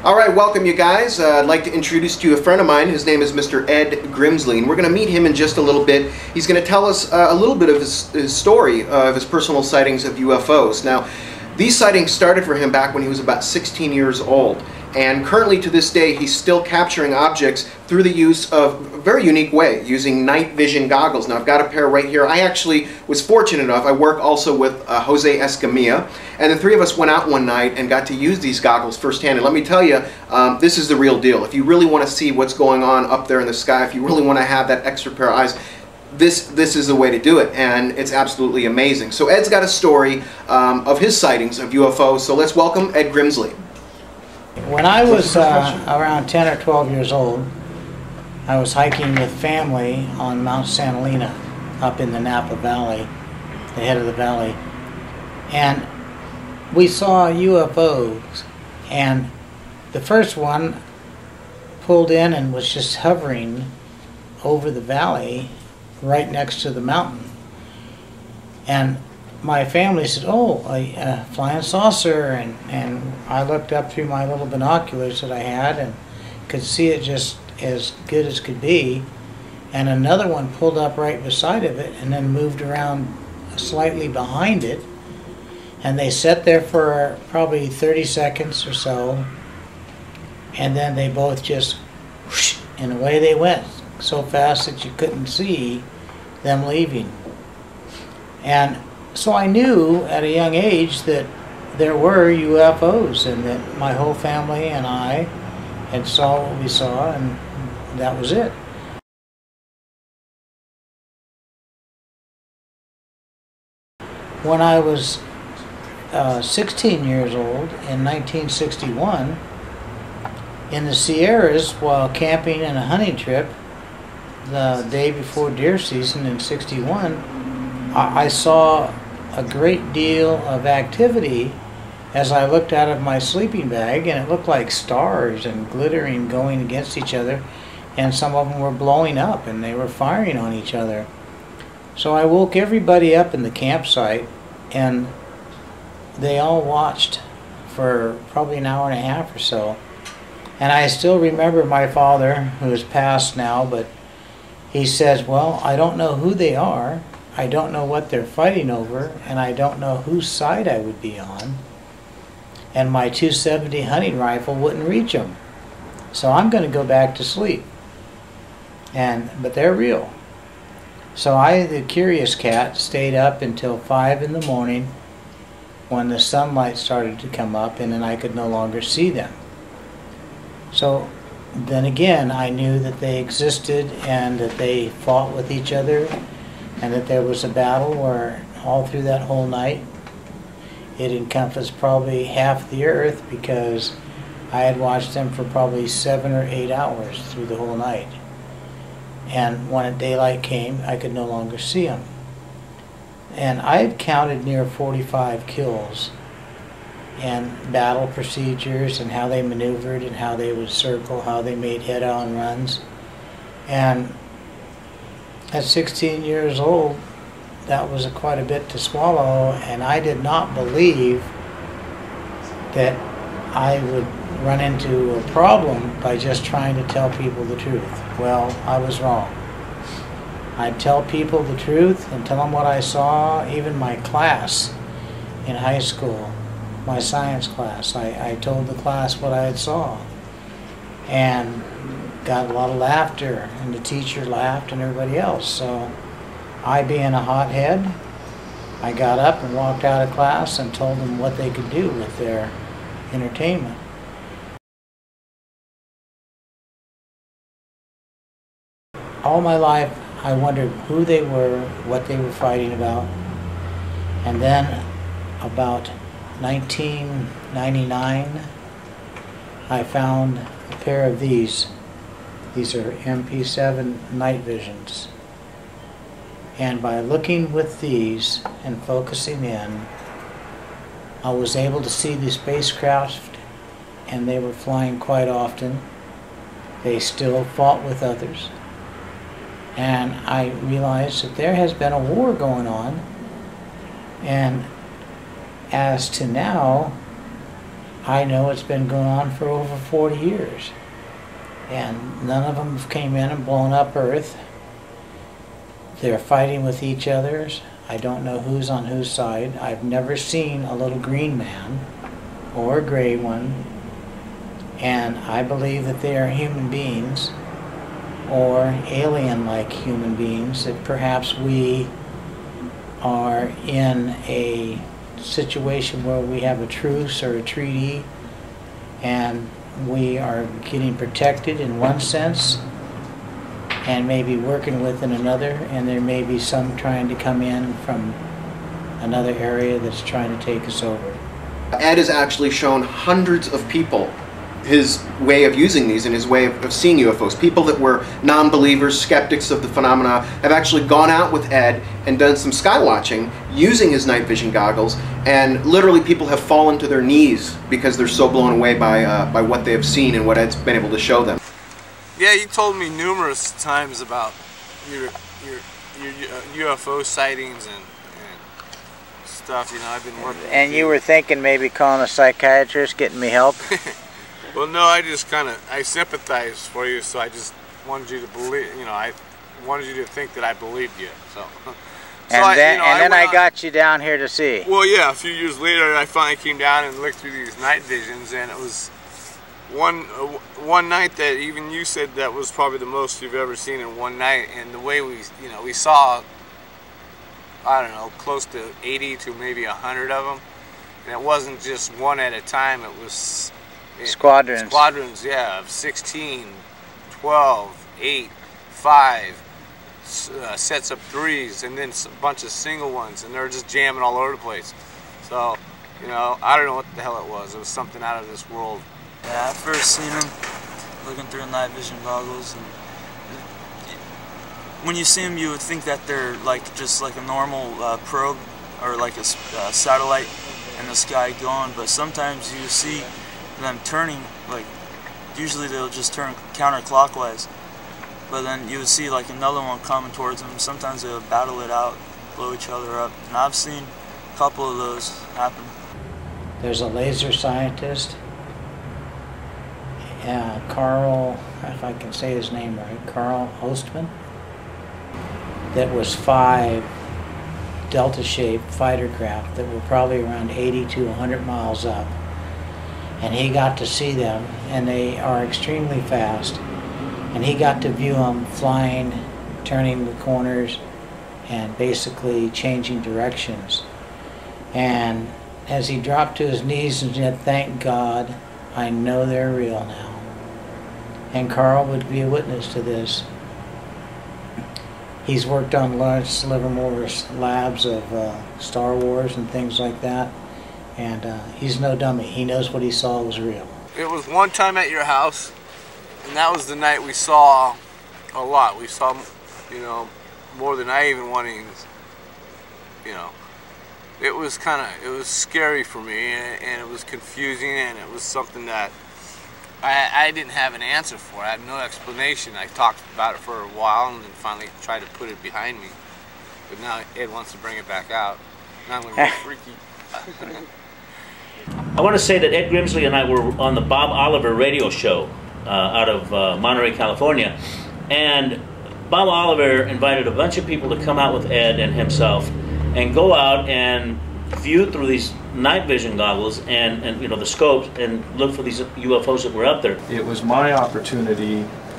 All right, welcome you guys. I'd like to introduce to you a friend of mine. His name is Mr. Ed Grimsley, and we're going to meet him in just a little bit. He's going to tell us a little bit of his story of his personal sightings of UFOs. Now, these sightings started for him back when he was about 16 years old. And currently to this day, he's still capturing objects through the use of a very unique way, using night vision goggles. Now, I've got a pair right here. I actually was fortunate enough. I work also with Jose Escamilla, and the three of us went out one night and got to use these goggles firsthand. And let me tell you, this is the real deal. If you really want to see what's going on up there in the sky, if you really want to have that extra pair of eyes, this is the way to do it, and it's absolutely amazing. So Ed's got a story of his sightings of UFOs, so let's welcome Ed Grimsley. When I was around 10 or 12 years old, I was hiking with family on Mount Santa Elena up in the Napa Valley, the head of the valley, and we saw UFOs, and the first one pulled in and was just hovering over the valley right next to the mountain. And my family said, "Oh, a flying saucer," and I looked up through my little binoculars that I had and could see it just as good as could be. And another one pulled up right beside of it and then moved around slightly behind it. And they sat there for probably 30 seconds or so, and then they both just whoosh, and away they went, so fast that you couldn't see them leaving. And so I knew at a young age that there were UFOs, and that my whole family and I had saw what we saw, and that was it. When I was 16 years old in 1961, in the Sierras while camping in a hunting trip the day before deer season in '61, I saw a great deal of activity as I looked out of my sleeping bag, and it looked like stars and glittering going against each other, and some of them were blowing up and they were firing on each other. So I woke everybody up in the campsite, and they all watched for probably an hour and a half or so. And I still remember my father, who is passed now, but he says, "Well, I don't know who they are, I don't know what they're fighting over, and I don't know whose side I would be on. And my .270 hunting rifle wouldn't reach them. So I'm going to go back to sleep." But they're real. So I, the curious cat, stayed up until 5 in the morning when the sunlight started to come up, and then I could no longer see them. So then again, I knew that they existed and that they fought with each other, and that there was a battle where all through that whole night it encompassed probably half the earth, because I had watched them for probably 7 or 8 hours through the whole night. And when daylight came, I could no longer see them. And I had counted near 45 kills, and battle procedures and how they maneuvered and how they would circle, how they made head-on runs. And at 16 years old, that was quite a bit to swallow, and I did not believe that I would run into a problem by just trying to tell people the truth. Well, I was wrong. I'd tell people the truth and tell them what I saw. Even my class in high school, my science class, I told the class what I had saw, and got a lot of laughter, and the teacher laughed and everybody else. So I, being a hothead, I got up and walked out of class and told them what they could do with their entertainment. All my life I wondered who they were, what they were fighting about, and then about 1999 I found a pair of these. These are MP7 night visions. And by looking with these and focusing in, I was able to see the spacecraft, and they were flying quite often. They still fought with others. And I realized that there has been a war going on, and as to now, I know it's been going on for over 40 years. And none of them came in and blown up Earth. They're fighting with each other. I don't know who's on whose side. I've never seen a little green man or a gray one. And I believe that they are human beings or alien-like human beings, that perhaps we are in a situation where we have a truce or a treaty and we are getting protected in one sense and maybe working with in another, and there may be some trying to come in from another area that's trying to take us over. Ed has actually shown hundreds of people his way of using these and his way of seeing UFOs. People that were non-believers, skeptics of the phenomena, have actually gone out with Ed and done some sky watching using his night vision goggles, and literally people have fallen to their knees because they're so blown away by what they have seen and what Ed's been able to show them. Yeah, you told me numerous times about your UFO sightings and stuff. You know, I've been working. And you were thinking maybe calling a psychiatrist, getting me help? Well, no, I sympathize for you, so I just wanted you to believe, you know, I wanted you to think that I believed you, so. Then I got you down here to see. Well, yeah, a few years later, I finally came down and looked through these night visions, and it was one night that even you said that was probably the most you've ever seen in one night, and the way we saw, I don't know, close to 80 to maybe 100 of them, and it wasn't just one at a time, it was squadrons. Squadrons, yeah, of 16, 12, 8, 5, sets of 3s, and then a bunch of single ones, and they were just jamming all over the place. So, you know, I don't know what the hell it was. It was something out of this world. Yeah, I first seen them looking through night vision goggles, and when you see them, you would think that they're like just like a normal probe or like a satellite in the sky going, but sometimes you see them turning, like usually they'll just turn counterclockwise, but then you would see like another one coming towards them. Sometimes they'll battle it out, blow each other up, and I've seen a couple of those happen. There's a laser scientist, Carl, if I can say his name right, Carl Ostman, that was 5 delta-shaped fighter craft that were probably around 80 to 100 miles up. And he got to see them, and they are extremely fast. And he got to view them flying, turning the corners, and basically changing directions. And as he dropped to his knees and said, "Thank God, I know they're real now." And Carl would be a witness to this. He's worked on Lawrence Livermore's labs of Star Wars and things like that. And he's no dummy. He knows what he saw was real. It was one time at your house, and that was the night we saw a lot. We saw, you know, more than I even wanted, you know. It was scary for me, and it was confusing, and it was something that I didn't have an answer for. I had no explanation. I talked about it for a while, and then finally tried to put it behind me. But now Ed wants to bring it back out. Now I'm going to be freaky. I want to say that Ed Grimsley and I were on the Bob Oliver radio show out of Monterey, California, and Bob Oliver invited a bunch of people to come out with Ed and himself and go out and view through these night vision goggles and you know, the scopes, and look for these UFOs that were up there. It was my opportunity